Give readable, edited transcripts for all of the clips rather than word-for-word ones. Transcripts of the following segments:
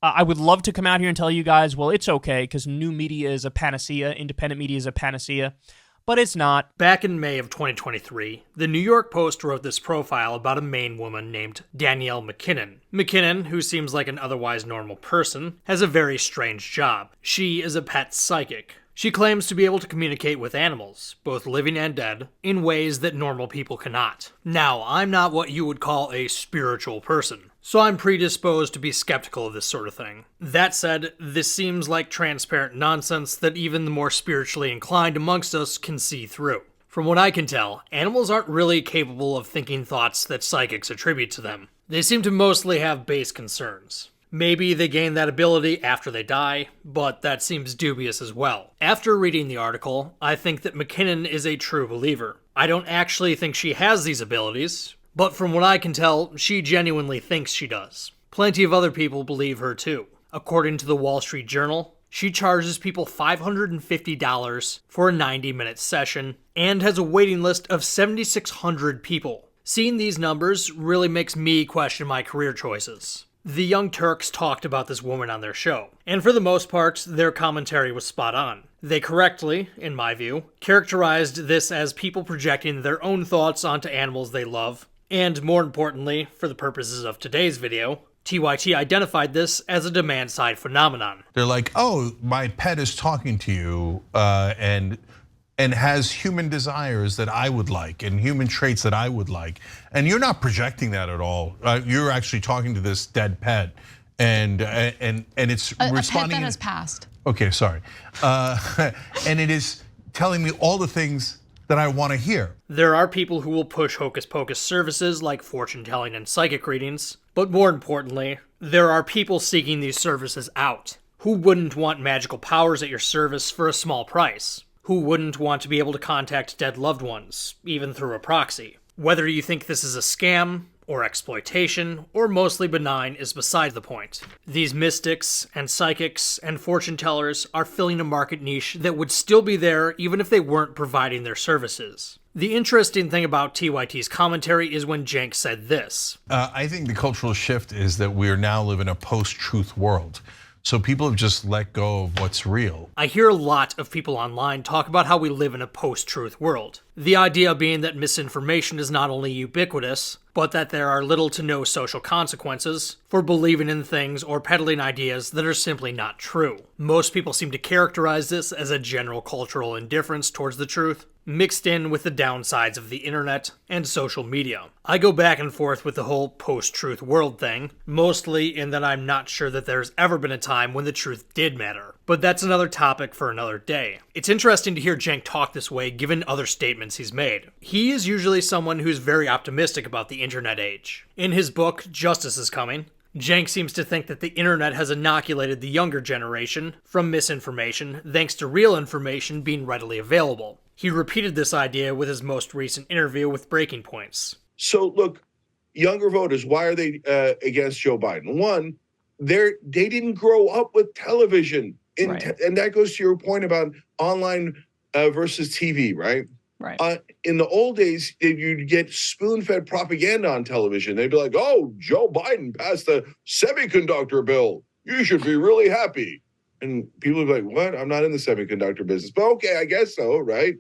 I would love to come out here and tell you guys, well, it's okay, because new media is a panacea, independent media is a panacea, but it's not. Back in May of 2023, the New York Post wrote this profile about a Maine woman named Danielle McKinnon. McKinnon, who seems like an otherwise normal person, has a very strange job. She is a pet psychic. She claims to be able to communicate with animals, both living and dead, in ways that normal people cannot. Now, I'm not what you would call a spiritual person, so I'm predisposed to be skeptical of this sort of thing. That said, this seems like transparent nonsense that even the more spiritually inclined amongst us can see through. From what I can tell, animals aren't really capable of thinking thoughts that psychics attribute to them. They seem to mostly have base concerns. Maybe they gain that ability after they die, but that seems dubious as well. After reading the article, I think that McKinnon is a true believer. I don't actually think she has these abilities, but from what I can tell, she genuinely thinks she does. Plenty of other people believe her too. According to the Wall Street Journal, she charges people $550 for a 90-minute session and has a waiting list of 7,600 people. Seeing these numbers really makes me question my career choices. The Young Turks talked about this woman on their show, and for the most part, their commentary was spot on. They correctly, in my view, characterized this as people projecting their own thoughts onto animals they love, and more importantly, for the purposes of today's video, TYT identified this as a demand-side phenomenon. They're like, oh, my pet is talking to you and has human desires that I would like and human traits that I would like. And you're not projecting that at all. You're actually talking to this dead pet and it's responding. A pet that has passed. Okay, sorry. And it is telling me all the things that I want to hear. There are people who will push hocus pocus services like fortune telling and psychic readings, but more importantly, there are people seeking these services out. Who wouldn't want magical powers at your service for a small price? Who wouldn't want to be able to contact dead loved ones, even through a proxy? Whether you think this is a scam, or exploitation, or mostly benign is beside the point. These mystics, and psychics, and fortune tellers are filling a market niche that would still be there even if they weren't providing their services. The interesting thing about TYT's commentary is when Jenk said this. I think the cultural shift is that we are now living a post-truth world. So people have just let go of what's real. I hear a lot of people online talk about how we live in a post-truth world. The idea being that misinformation is not only ubiquitous, but that there are little to no social consequences for believing in things or peddling ideas that are simply not true. Most people seem to characterize this as a general cultural indifference towards the truth, mixed in with the downsides of the internet and social media. I go back and forth with the whole post-truth world thing, mostly in that I'm not sure that there's ever been a time when the truth did matter. But that's another topic for another day. It's interesting to hear Jenk talk this way given other statements he's made. He is usually someone who's very optimistic about the internet age. In his book, Justice is Coming, Jenk seems to think that the internet has inoculated the younger generation from misinformation thanks to real information being readily available. He repeated this idea with his most recent interview with Breaking Points. So look, younger voters, why are they against Joe Biden? One, they didn't grow up with television. And that goes to your point about online versus TV, right? Right. In the old days, you'd get spoon-fed propaganda on television. They'd be like, oh, Joe Biden passed the semiconductor bill. You should be really happy. And people would be like, what? I'm not in the semiconductor business. But okay, I guess so, right?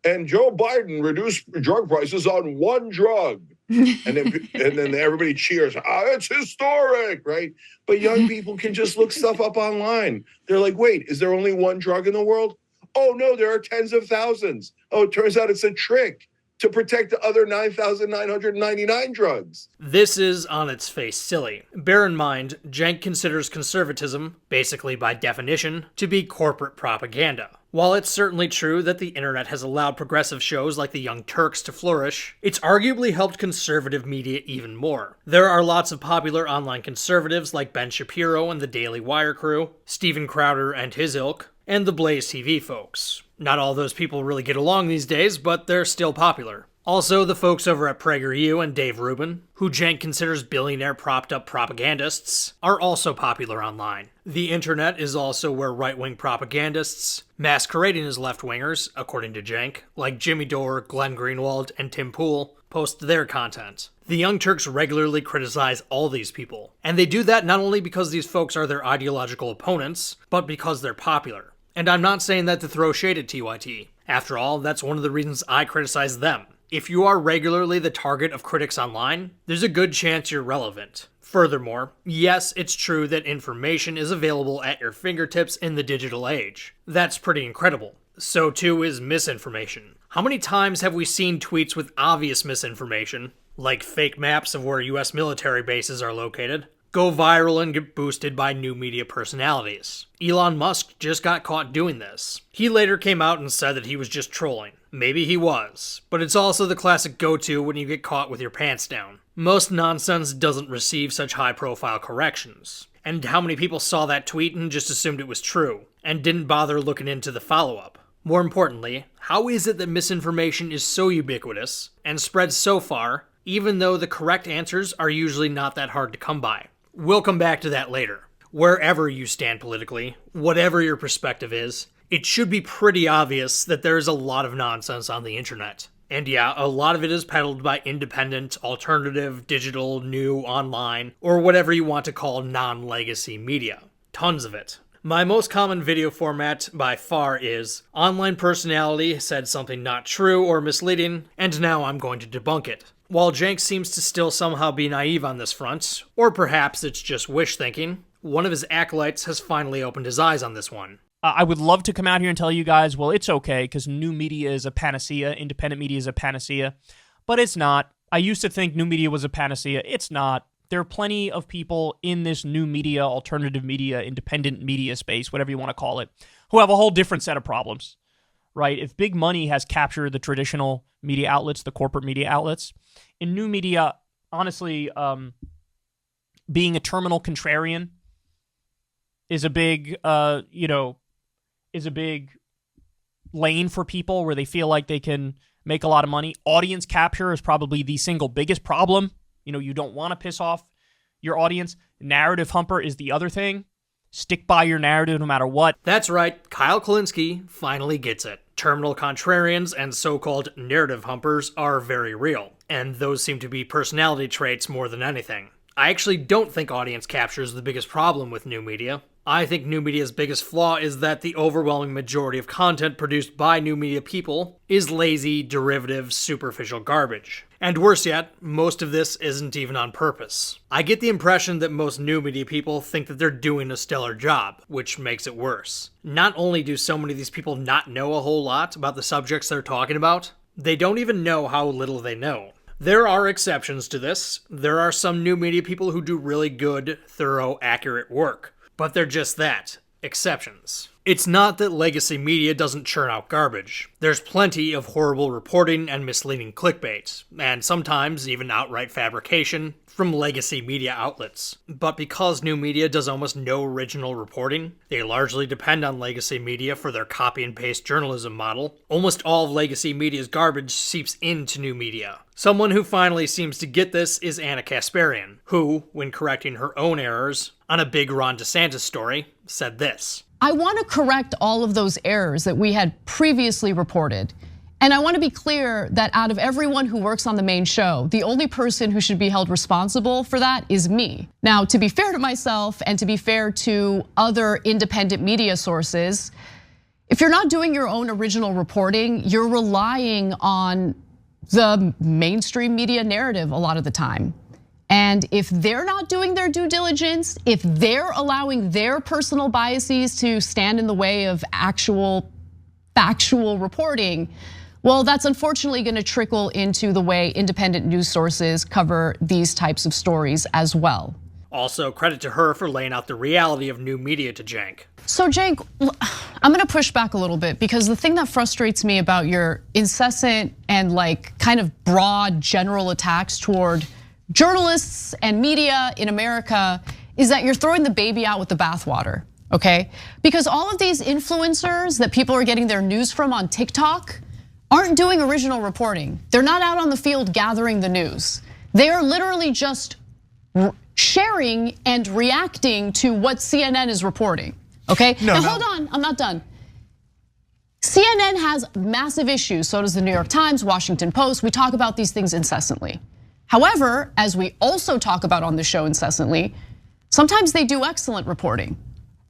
And Joe Biden reduced drug prices on one drug. And then everybody cheers. It's historic, right? But young people can just look stuff up online. They're like, wait, is there only one drug in the world? Oh, no, there are tens of thousands. Oh, it turns out it's a trick to protect the other 9,999 drugs. This is, on its face, silly. Bear in mind, Jenk considers conservatism, basically by definition, to be corporate propaganda. While it's certainly true that the internet has allowed progressive shows like the Young Turks to flourish, it's arguably helped conservative media even more. There are lots of popular online conservatives like Ben Shapiro and the Daily Wire crew, Steven Crowder and his ilk, and the Blaze TV folks. Not all those people really get along these days, but they're still popular. Also, the folks over at PragerU and Dave Rubin, who Jenk considers billionaire propped-up propagandists, are also popular online. The internet is also where right-wing propagandists, masquerading as left-wingers, according to Jenk, like Jimmy Dore, Glenn Greenwald, and Tim Pool, post their content. The Young Turks regularly criticize all these people, and they do that not only because these folks are their ideological opponents, but because they're popular. And I'm not saying that to throw shade at TYT. After all, that's one of the reasons I criticize them. If you are regularly the target of critics online, there's a good chance you're relevant. Furthermore, yes, it's true that information is available at your fingertips in the digital age. That's pretty incredible. So too is misinformation. How many times have we seen tweets with obvious misinformation, like fake maps of where US military bases are located, go viral and get boosted by new media personalities? Elon Musk just got caught doing this. He later came out and said that he was just trolling. Maybe he was, but it's also the classic go-to when you get caught with your pants down. Most nonsense doesn't receive such high-profile corrections. And how many people saw that tweet and just assumed it was true, and didn't bother looking into the follow-up? More importantly, how is it that misinformation is so ubiquitous and spreads so far, even though the correct answers are usually not that hard to come by? We'll come back to that later. Wherever you stand politically, whatever your perspective is, it should be pretty obvious that there is a lot of nonsense on the internet. And yeah, a lot of it is peddled by independent, alternative, digital, new, online, or whatever you want to call non-legacy media. Tons of it. My most common video format by far is online personality said something not true or misleading, and now I'm going to debunk it. While Jank seems to still somehow be naive on this front, or perhaps it's just wish thinking, one of his acolytes has finally opened his eyes on this one. I would love to come out here and tell you guys, well, it's okay, because new media is a panacea, independent media is a panacea, but it's not. I used to think new media was a panacea. It's not. There are plenty of people in this new media, alternative media, independent media space, whatever you want to call it, who have a whole different set of problems, right? If big money has captured the traditional media outlets, the corporate media outlets, in new media, honestly, being a terminal contrarian is a big, is a big lane for people where they feel like they can make a lot of money. Audience capture is probably the single biggest problem. You don't want to piss off your audience. Narrative humper is the other thing. Stick by your narrative no matter what. That's right, Kyle Kulinski finally gets it. Terminal contrarians and so-called narrative humpers are very real, and those seem to be personality traits more than anything. I actually don't think audience capture is the biggest problem with new media. I think new media's biggest flaw is that the overwhelming majority of content produced by new media people is lazy, derivative, superficial garbage. And worse yet, most of this isn't even on purpose. I get the impression that most new media people think that they're doing a stellar job, which makes it worse. Not only do so many of these people not know a whole lot about the subjects they're talking about, they don't even know how little they know. There are exceptions to this. There are some new media people who do really good, thorough, accurate work. But they're just that, exceptions. It's not that legacy media doesn't churn out garbage. There's plenty of horrible reporting and misleading clickbait, and sometimes even outright fabrication from legacy media outlets. But because new media does almost no original reporting, they largely depend on legacy media for their copy and paste journalism model. Almost all of legacy media's garbage seeps into new media. Someone who finally seems to get this is Anna Kasparian, who, when correcting her own errors on a big Ron DeSantis story, said this. I want to correct all of those errors that we had previously reported. And I want to be clear that out of everyone who works on the main show, the only person who should be held responsible for that is me. Now, to be fair to myself and to be fair to other independent media sources, if you're not doing your own original reporting, you're relying on the mainstream media narrative a lot of the time. And if they're not doing their due diligence, if they're allowing their personal biases to stand in the way of actual factual reporting, well, that's unfortunately going to trickle into the way independent news sources cover these types of stories as well. Also, credit to her for laying out the reality of new media to Jank. So Jank, I'm gonna push back a little bit because the thing that frustrates me about your incessant and kind of broad general attacks toward journalists and media in America is that you're throwing the baby out with the bathwater, okay? Because all of these influencers that people are getting their news from on TikTok aren't doing original reporting. They're not out on the field gathering the news. They are literally just sharing and reacting to what CNN is reporting, okay? No, now hold on, I'm not done. CNN has massive issues, so does the New York Times, Washington Post. We talk about these things incessantly. However, as we also talk about on the show incessantly, sometimes they do excellent reporting.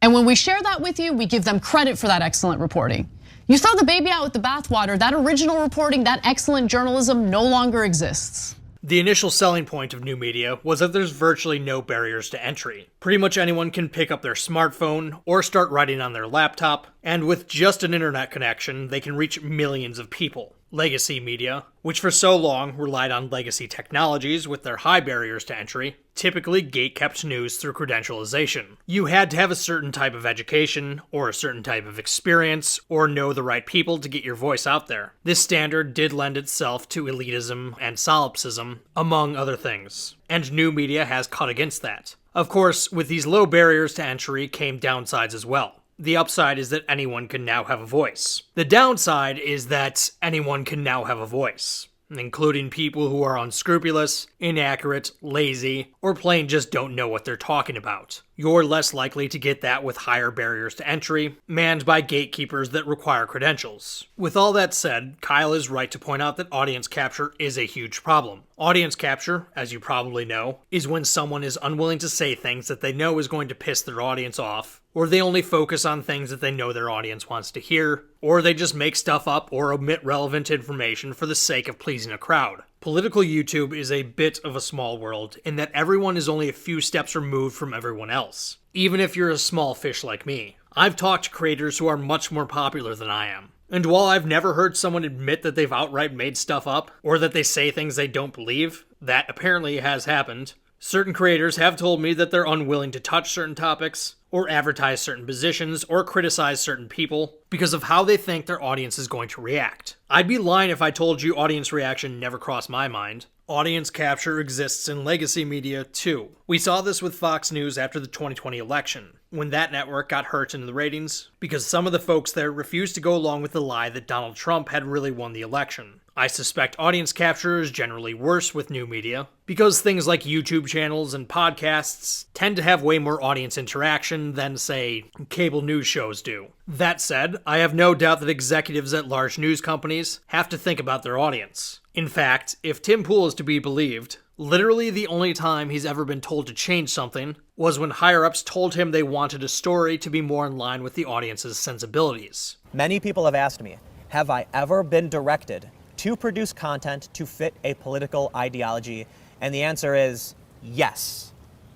And when we share that with you, we give them credit for that excellent reporting. You throw the baby out with the bathwater, that original reporting, that excellent journalism no longer exists. The initial selling point of new media was that there's virtually no barriers to entry. Pretty much anyone can pick up their smartphone or start writing on their laptop, and with just an internet connection, they can reach millions of people. Legacy media, which for so long relied on legacy technologies with their high barriers to entry, typically gate-kept news through credentialization. You had to have a certain type of education, or a certain type of experience, or know the right people to get your voice out there. This standard did lend itself to elitism and solipsism, among other things, and new media has cut against that. Of course, with these low barriers to entry came downsides as well. The upside is that anyone can now have a voice. The downside is that anyone can now have a voice, including people who are unscrupulous, inaccurate, lazy, or plain just don't know what they're talking about. You're less likely to get that with higher barriers to entry, manned by gatekeepers that require credentials. With all that said, Kyle is right to point out that audience capture is a huge problem. Audience capture, as you probably know, is when someone is unwilling to say things that they know is going to piss their audience off, or they only focus on things that they know their audience wants to hear, or they just make stuff up or omit relevant information for the sake of pleasing a crowd. Political YouTube is a bit of a small world in that everyone is only a few steps removed from everyone else, even if you're a small fish like me. I've talked to creators who are much more popular than I am, and while I've never heard someone admit that they've outright made stuff up, or that they say things they don't believe, that apparently has happened, certain creators have told me that they're unwilling to touch certain topics, or advertise certain positions, or criticize certain people because of how they think their audience is going to react. I'd be lying if I told you audience reaction never crossed my mind. Audience capture exists in legacy media too. We saw this with Fox News after the 2020 election, when that network got hurt in the ratings because some of the folks there refused to go along with the lie that Donald Trump had really won the election. I suspect audience capture is generally worse with new media, because things like YouTube channels and podcasts tend to have way more audience interaction than, say, cable news shows do. That said, I have no doubt that executives at large news companies have to think about their audience. In fact, if Tim Pool is to be believed, literally the only time he's ever been told to change something was when higher-ups told him they wanted a story to be more in line with the audience's sensibilities. Many people have asked me, have I ever been directed to produce content to fit a political ideology? And the answer is yes,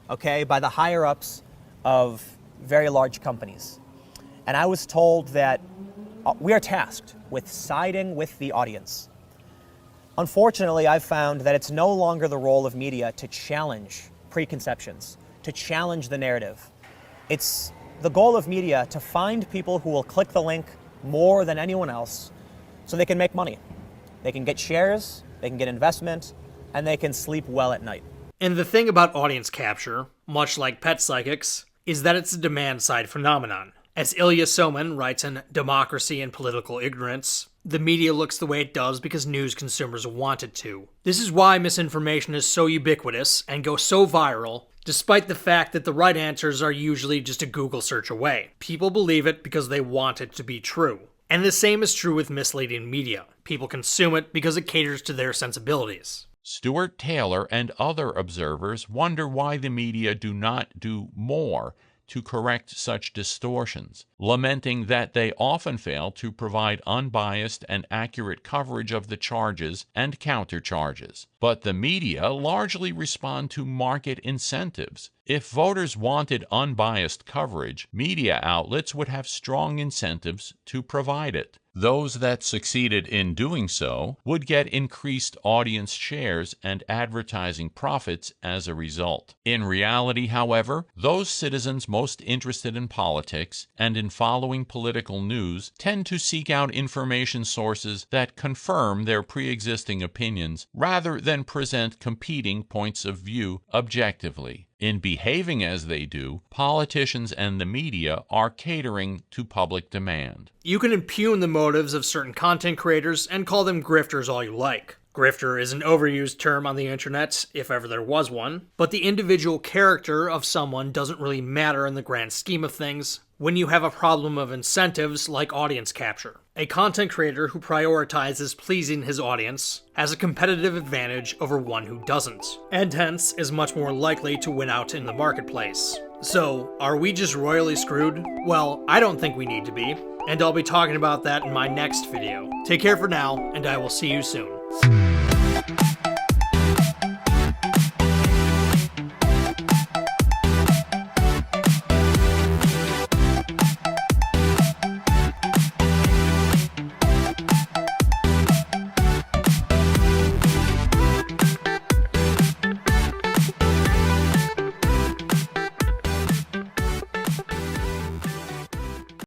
okay, by the higher-ups of very large companies. And I was told that we are tasked with siding with the audience. Unfortunately, I've found that it's no longer the role of media to challenge preconceptions, to challenge the narrative. It's the goal of media to find people who will click the link more than anyone else so they can make money. They can get shares, they can get investment, and they can sleep well at night. And the thing about audience capture, much like pet psychics, is that it's a demand-side phenomenon. As Ilya Somin writes in Democracy and Political Ignorance, the media looks the way it does because news consumers want it to. This is why misinformation is so ubiquitous and goes so viral, despite the fact that the right answers are usually just a Google search away. People believe it because they want it to be true. And the same is true with misleading media. People consume it because it caters to their sensibilities. Stuart Taylor and other observers wonder why the media do not do more to correct such distortions, lamenting that they often fail to provide unbiased and accurate coverage of the charges and countercharges. But the media largely respond to market incentives. If voters wanted unbiased coverage, media outlets would have strong incentives to provide it. Those that succeeded in doing so would get increased audience shares and advertising profits as a result. In reality, however, those citizens most interested in politics and in following political news tend to seek out information sources that confirm their pre-existing opinions rather than present competing points of view objectively. In behaving as they do, politicians and the media are catering to public demand. You can impugn the motives of certain content creators and call them grifters all you like. Grifter is an overused term on the internet, if ever there was one, but the individual character of someone doesn't really matter in the grand scheme of things when you have a problem of incentives like audience capture. A content creator who prioritizes pleasing his audience has a competitive advantage over one who doesn't, and hence is much more likely to win out in the marketplace. So, are we just royally screwed? Well, I don't think we need to be, and I'll be talking about that in my next video. Take care for now, and I will see you soon.